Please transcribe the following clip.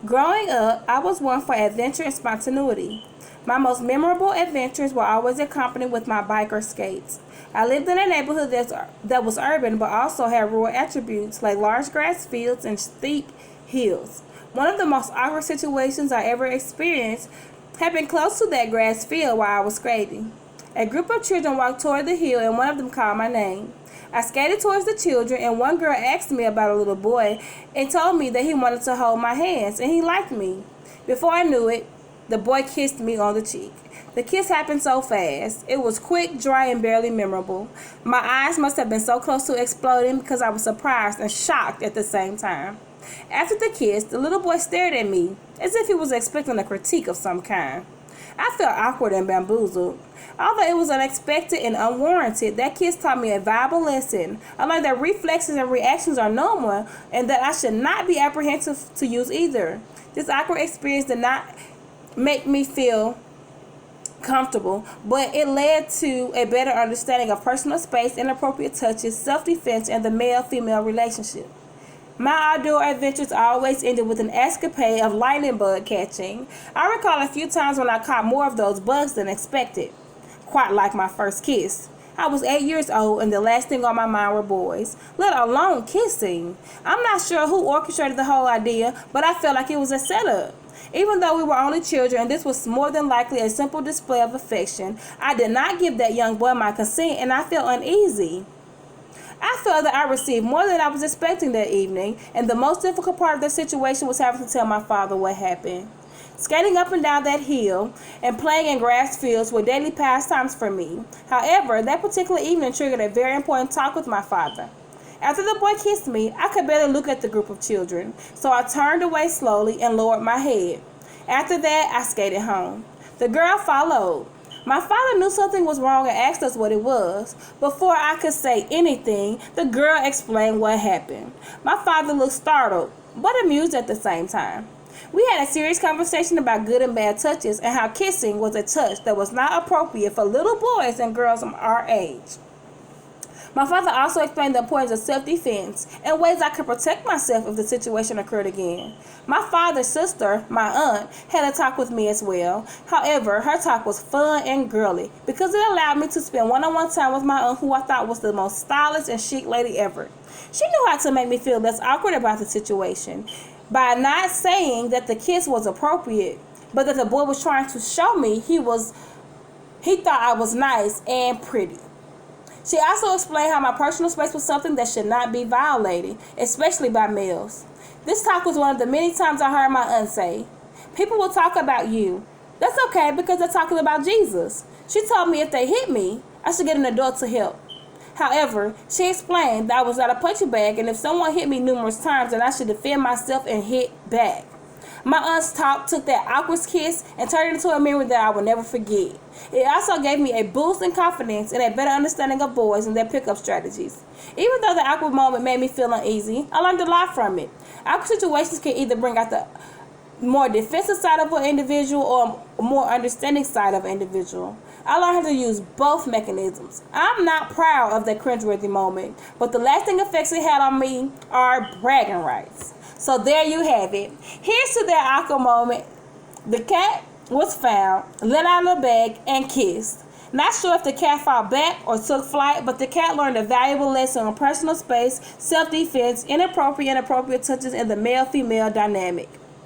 Growing up, I was one for adventure and spontaneity. My most memorable adventures were always accompanied with my bike or skates. I lived in a neighborhood that was urban but also had rural attributes like large grass fields and steep hills. One of the most awkward situations I ever experienced happened close to that grass field while I was skating. A group of children walked toward the hill and one of them called my name. I skated towards the children and one girl asked me about a little boy and told me that he wanted to hold my hands and he liked me. Before I knew it, the boy kissed me on the cheek. The kiss happened so fast. It was quick, dry, and barely memorable. My eyes must have been so close to exploding because I was surprised and shocked at the same time. After the kiss, the little boy stared at me as if he was expecting a critique of some kind. I felt awkward and bamboozled. Although it was unexpected and unwarranted, that kiss taught me a valuable lesson. I learned that reflexes and reactions are normal and that I should not be apprehensive to use either. This awkward experience did not make me feel comfortable, but it led to a better understanding of personal space, inappropriate touches, self-defense, and the male-female relationship. My outdoor adventures always ended with an escapade of lightning bug catching. I recall a few times when I caught more of those bugs than expected, quite like my first kiss. I was 8 years old and the last thing on my mind were boys, let alone kissing. I'm not sure who orchestrated the whole idea, but I felt like it was a setup. Even though we were only children and this was more than likely a simple display of affection, I did not give that young boy my consent and I felt uneasy. I felt that I received more than I was expecting that evening, and the most difficult part of the situation was having to tell my father what happened. Skating up and down that hill and playing in grass fields were daily pastimes for me. However, that particular evening triggered a very important talk with my father. After the boy kissed me, I could barely look at the group of children, so I turned away slowly and lowered my head. After that, I skated home. The girl followed. My father knew something was wrong and asked us what it was. Before I could say anything, the girl explained what happened. My father looked startled, but amused at the same time. We had a serious conversation about good and bad touches and how kissing was a touch that was not appropriate for little boys and girls our age. My father also explained the importance of self-defense and ways I could protect myself if the situation occurred again. My father's sister, my aunt, had a talk with me as well. However, her talk was fun and girly because it allowed me to spend one-on-one time with my aunt, who I thought was the most stylish and chic lady ever. She knew how to make me feel less awkward about the situation by not saying that the kiss was appropriate, but that the boy was trying to show me he thought I was nice and pretty. She also explained how my personal space was something that should not be violated, especially by males. This talk was one of the many times I heard my aunt say, "People will talk about you. That's okay because they're talking about Jesus." She told me if they hit me, I should get an adult to help. However, she explained that I was not a punching bag and if someone hit me numerous times, then I should defend myself and hit back. My aunt's talk took that awkward kiss and turned it into a memory that I will never forget. It also gave me a boost in confidence and a better understanding of boys and their pickup strategies. Even though the awkward moment made me feel uneasy, I learned a lot from it. Awkward situations can either bring out the more defensive side of an individual or a more understanding side of an individual. I learned how to use both mechanisms. I'm not proud of that cringeworthy moment, but the lasting effects it had on me are bragging rights. So there you have it. Here's to that awkward moment. The cat was found, let out of the bag, and kissed. Not sure if the cat fought back or took flight, but the cat learned a valuable lesson on personal space, self-defense, inappropriate touches, and the male-female dynamic.